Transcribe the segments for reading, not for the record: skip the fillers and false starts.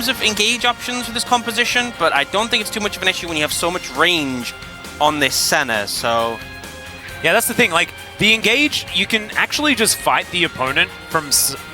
terms of engage options with this composition, but I don't think it's too much of an issue when you have so much range on this center, so... Yeah, that's the thing. Like, the engage, you can actually just fight the opponent from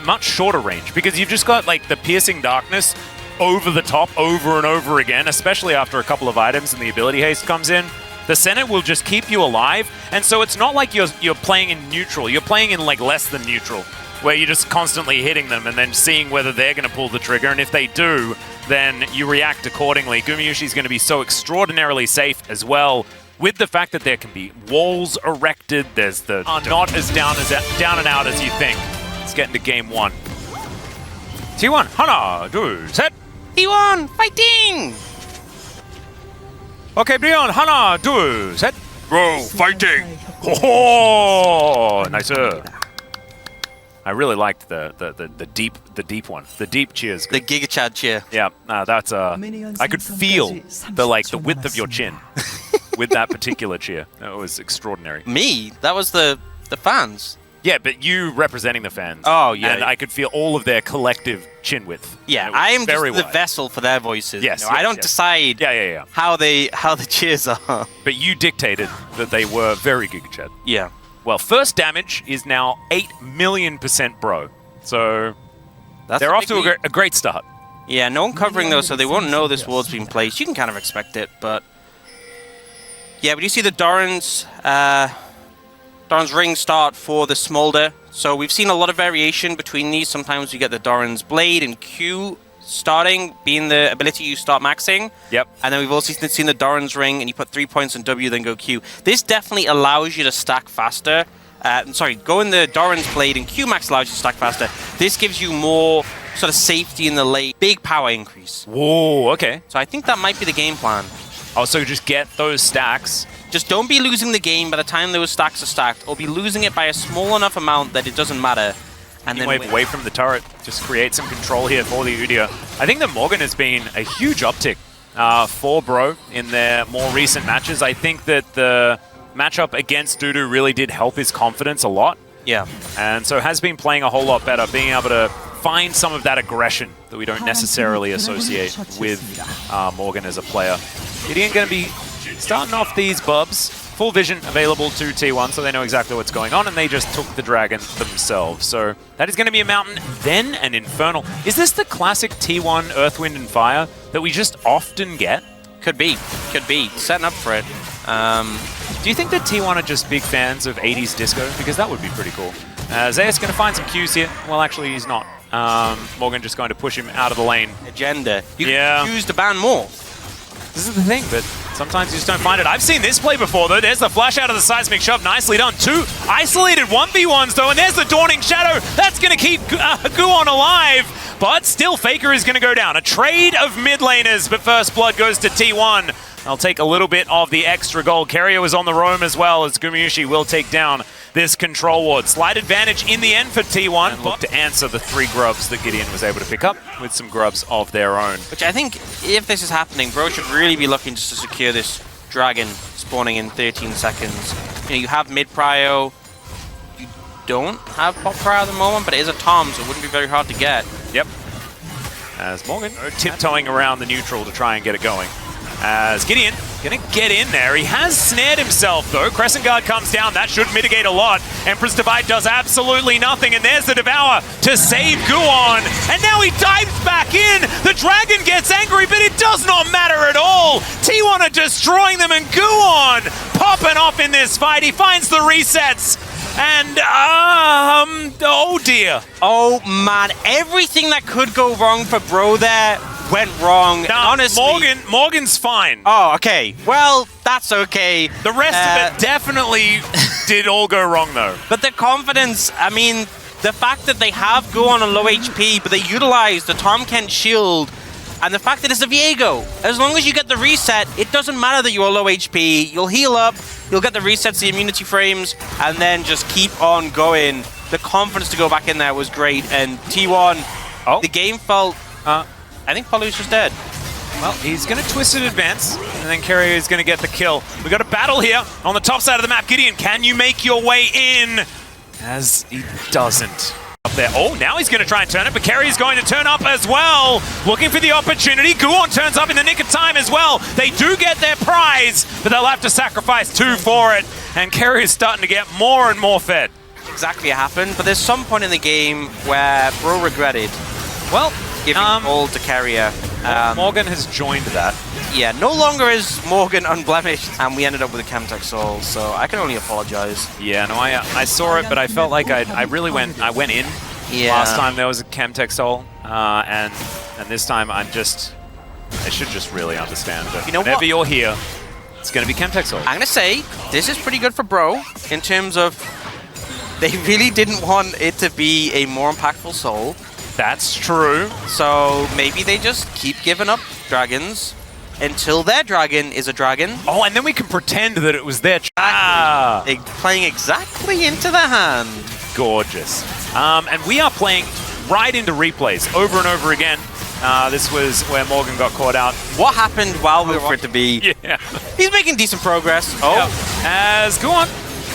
much shorter range because you've just got, like, the piercing darkness over the top over and over again, especially after a couple of items and the ability haste comes in. The Senate will just keep you alive, and so it's not like you're playing in neutral. You're playing in, like, less than neutral, where you're just constantly hitting them and then seeing whether they're going to pull the trigger, and if they do, then you react accordingly. Gumayusi's going to be so extraordinarily safe as well, with the fact that there can be walls erected. There's the not as down and out as you think. Let's get into game one. T1, Hana, do, set. T1, fighting! Okay, BRION, Hana, do, set. Bro, fighting! Oh, nicer. I really liked the deep one, the deep cheers. The Giga Chad cheer. Yeah, that's I could feel the width of your chin with that particular cheer. That was extraordinary. Me? That was the fans. Yeah, but you representing the fans. Oh, yeah. And I could feel all of their collective chin width. Yeah, I am just the wide vessel for their voices. Yes, you know? I don't decide how the cheers are. But you dictated that they were very Giga Chad. Yeah. Well, first damage is now 8 million% bro. So they're off to a great start. Yeah, no one covering though, so they won't know this ward's been placed. You can kind of expect it, but... Yeah, but you see the Doran's ring start for the Smolder. So we've seen a lot of variation between these. Sometimes you get the Doran's Blade and Q starting, being the ability you start maxing. Yep. And then we've also seen the Doran's Ring, and you put 3 points on W, then go Q. This definitely allows you to stack faster. Go in the Doran's Blade, and Q max allows you to stack faster. This gives you more sort of safety in the lane. Big power increase. Whoa, okay. So I think that might be the game plan. Oh, so just get those stacks. Just don't be losing the game by the time those stacks are stacked, or be losing it by a small enough amount that it doesn't matter. And then wave away from the turret, just create some control here for the Udyr. I think that Morgan has been a huge uptick for Bro in their more recent matches. I think that the matchup against Dudu really did help his confidence a lot. Yeah. And so has been playing a whole lot better, being able to find some of that aggression that we don't necessarily associate with Morgan as a player. Gideon going to be starting off these bubs. Full vision available to T1, so they know exactly what's going on, and they just took the dragon themselves. So that is going to be a mountain, then an infernal. Is this the classic T1 Earth, Wind, and Fire that we just often get? Could be. Could be. Setting up for it. Do you think that T1 are just big fans of 80s disco? Because that would be pretty cool. Zayas going to find some Qs here. Well, actually, he's not. Morgan just going to push him out of the lane. Agenda. You can choose to ban more. This is the thing, but sometimes you just don't find it. I've seen this play before, though. There's the flash out of the seismic shove. Nicely done. 2 isolated 1v1s, though, and there's the Dawning Shadow. That's going to keep Guon alive, but still Faker is going to go down. A trade of mid laners, but first blood goes to T1. I'll take a little bit of the extra gold. Kerio is on the roam as well, as Gumayusi will take down this control ward. Slight advantage in the end for T1. And look to answer the 3 grubs that Gideon was able to pick up with some grubs of their own. Which I think, if this is happening, Bro should really be looking just to secure this dragon spawning in 13 seconds. You know, you have mid-prio. You don't have pop-prio at the moment, but it is a Tom, so it wouldn't be very hard to get. Yep. As Morgan tiptoeing around the neutral to try and get it going. As Gideon gonna get in there. He has snared himself though. Crescent Guard comes down. That should mitigate a lot. Empress Divide does absolutely nothing. And there's the Devour to save Guon. And now he dives back in. The dragon gets angry, but it does not matter at all. T1 are destroying them, and Guon popping off in this fight. He finds the resets. And, oh dear. Oh man, everything that could go wrong for Bro there went wrong. Now, honestly, Morgan's fine. Oh, okay. Well, that's okay. The rest of it definitely did all go wrong, though. But the confidence, I mean, the fact that they have Guon on low HP, but they utilize the Tom Kent shield, and the fact that it's a Viego. As long as you get the reset, it doesn't matter that you're low HP. You'll heal up, you'll get the resets, the immunity frames, and then just keep on going. The confidence to go back in there was great, and T1, the game felt... I think Palu's just dead. Well, he's going to Twisted Advance, and then Kerio is going to get the kill. We got a battle here on the top side of the map. Gideon, can you make your way in? As he doesn't. up there. Oh, now he's going to try and turn it, but Kerry's going to turn up as well. Looking for the opportunity. Guon turns up in the nick of time as well. They do get their prize, but they'll have to sacrifice 2 for it. And Kerry is starting to get more and more fed. Exactly what happened, but there's some point in the game where Bro regretted giving all to Carrier. Morgan has joined that. Yeah, no longer is Morgan unblemished, and we ended up with a Camtech Soul, so I can only apologize. Yeah, no, I saw it, but I felt like I went in. Yeah. Last time there was a Camtech Soul, and this time I should just really understand that whenever you're here, it's going to be Camtech Soul. I'm going to say, this is pretty good for Bro, in terms of they really didn't want it to be a more impactful Soul. That's true. So maybe they just keep giving up dragons until their dragon is a dragon. Oh, and then we can pretend that it was their playing exactly into the hand. Gorgeous. And we are playing right into replays over and over again. This was where Morgan got caught out. What happened while we were for it to be? Yeah. He's making decent progress. Oh. Yeah.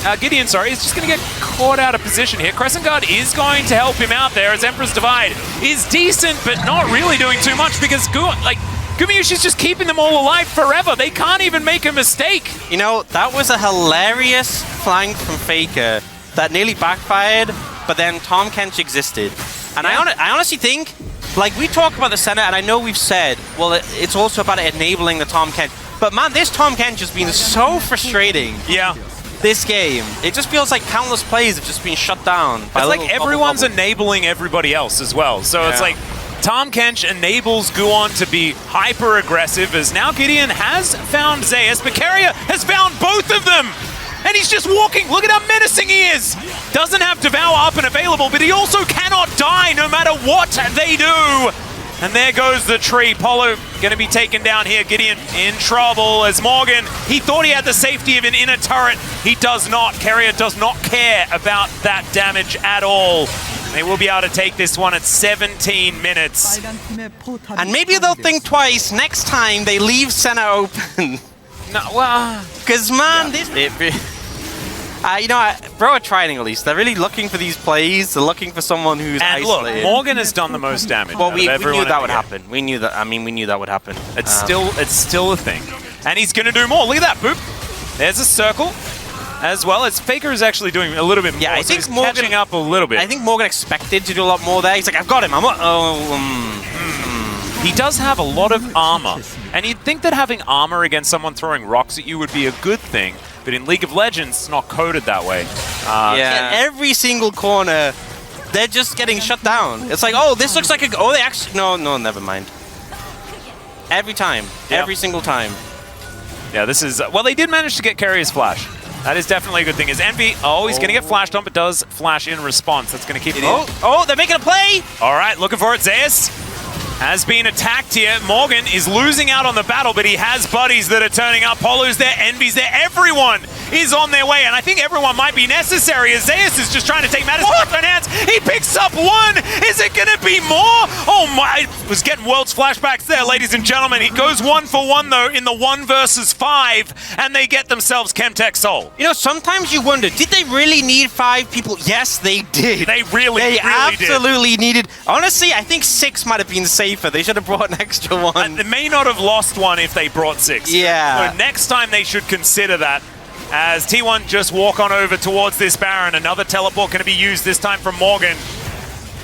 As Gideon, is just going to get caught out of position here. Crescent Guard is going to help him out there as Emperor's Divide is decent, but not really doing too much because Gumiyushi's just keeping them all alive forever. They can't even make a mistake. You know, that was a hilarious flank from Faker that nearly backfired, but then Tahm Kench existed. And I honestly think, like, we talk about the center, and I know we've said, well, it's also about enabling the Tahm Kench. But man, this Tahm Kench has been so frustrating. Yeah. This game, it just feels like countless plays have just been shut down. It's like everyone's enabling everybody else as well. So it's like Tahm Kench enables Guon to be hyper aggressive as now Gideon has found Zeus, but Carrier has found both of them. And he's just walking. Look at how menacing he is. Doesn't have Devour up and available, but he also cannot die no matter what they do. And there goes the tree. Polo going to be taken down here. Gideon in trouble as Morgan. He thought he had the safety of an inner turret. He does not. Carrier does not care about that damage at all. They will be able to take this one at 17 minutes. And maybe they'll think twice next time they leave center open. No, well... Because, man, Bro are trying at least. They're really looking for these plays. They're looking for someone who's isolated. Look, Morgan has done the most damage. Well, we knew that would happen. We knew that. I mean, we knew that would happen. It's still a thing, and he's going to do more. Look at that, boop. There's a circle, as well as Faker is actually doing a little bit more. Yeah, I think so he's Morgan catching up a little bit. I think Morgan expected to do a lot more there. He's like, I've got him. He does have a lot of armor, and you'd think that having armor against someone throwing rocks at you would be a good thing, but in League of Legends, it's not coded that way. Yeah, every single corner, they're just getting shut down. It's like, oh, this looks like a... Oh, they actually... No, never mind. Every time. Yep. Every single time. Yeah, this is... well, they did manage to get Carrier's flash. That is definitely a good thing. Is Envy... Oh, he's going to get flashed on, but does flash in response. That's going to keep it in. Oh, they're making a play! All right, looking for it. Zeus has been attacked here. Morgan is losing out on the battle, but he has buddies that are turning up. Polo's there, Envy's there. Everyone is on their way, and I think everyone might be necessary as Zeus is just trying to take matters in his own hands. He picks up one. Is it going to be more? Oh my, was getting world's flashbacks there, ladies and gentlemen. He goes 1 for 1, though, in the 1 versus 5, and they get themselves Chemtech Soul. You know, sometimes you wonder, did they really need 5 people? Yes, they did. They really absolutely needed. Honestly, I think 6 might have been safer. They should have brought an extra one. They may not have lost one if they brought 6. Yeah. So next time they should consider that. As T1 just walk on over towards this Baron. Another teleport going to be used this time from Morgan,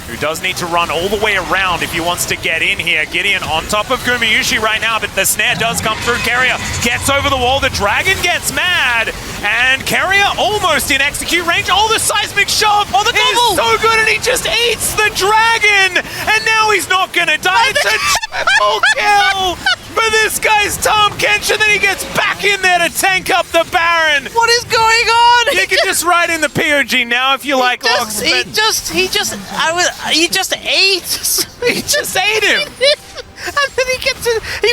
who does need to run all the way around if he wants to get in here. Gideon on top of Gumiyushi right now, but the snare does come through. Carrier gets over the wall. The dragon gets mad, and Carrier almost in execute range. Oh, the seismic shove! Oh, the double! So good, and he just eats the dragon, and now he's not going to die. It's a triple kill for this guy's Tahm Kench, and then he gets back in there to tank up the Baron. What is going on? You can just write in the POG now if you like. He just ate. He just ate him. And then he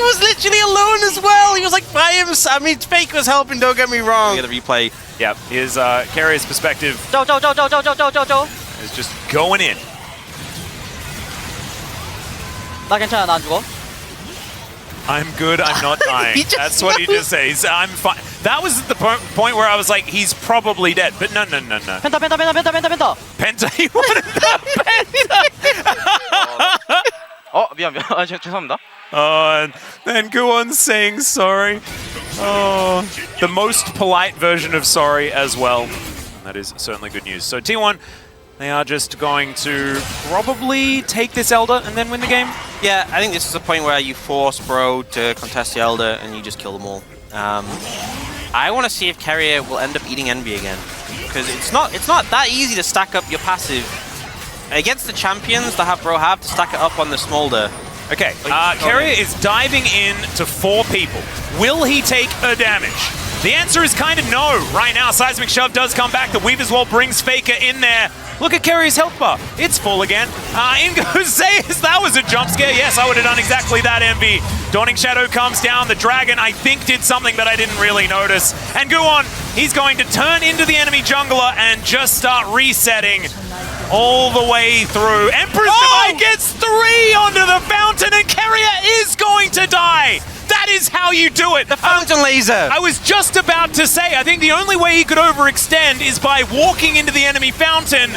was literally alone as well. He was like by himself. I mean, Fake was helping, don't get me wrong. Get a replay. Yep, his Carrier's perspective is just going in. 나 괜찮아, 나 안 죽어. I'm good, I'm not dying. That's what he just says. I'm fine. That was the point where I was like, he's probably dead. But no. 펜타 펜타 펜타 펜타 펜타 펜타. Penta, he wanted the Penta! 미안. 아, 죄송합니다. And then Guwon's saying sorry. Oh, the most polite version of sorry as well. That is certainly good news. So T1, they are just going to probably take this Elder and then win the game. Yeah, I think this is a point where you force Bro to contest the Elder and you just kill them all. I want to see if Carrier will end up eating Envy again, because it's not that easy to stack up your passive against the champions that have Bro have to stack it up on the Smolder. Okay, Carrier is diving in to 4 people. Will he take a damage? The answer is kind of no. Right now, Seismic Shove does come back. The Weaver's Wall brings Faker in there. Look at Carrier's health bar. It's full again. In goes Zayas. That was a jump scare. Yes, I would have done exactly that, Envy. Dawning Shadow comes down. The Dragon, I think, did something that I didn't really notice. And Guwon, he's going to turn into the enemy jungler and just start resetting all the way through. Emperor's Divide gets 3 onto the fountain, and Carrier is going to die. That is how you do it. The fountain laser. I was just about to say, I think the only way he could overextend is by walking into the enemy fountain,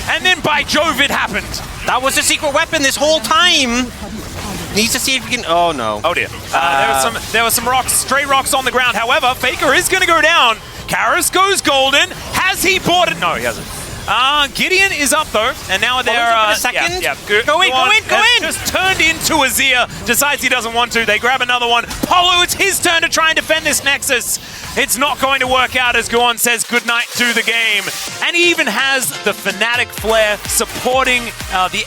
and then by Jove, it happened. That was the secret weapon this whole time. Needs to see if he can. Oh no. Oh dear. There were some rocks, stray rocks on the ground. However, Faker is going to go down. Karras goes golden. Has he bought it? No, he hasn't. Gideon is up though, and now they're a second. Yeah. Go in. Just turned into Azir. Decides he doesn't want to. They grab another one. Polo, it's his turn to try and defend this Nexus. It's not going to work out as Guwon says goodnight to the game, and he even has the Fnatic Flare supporting the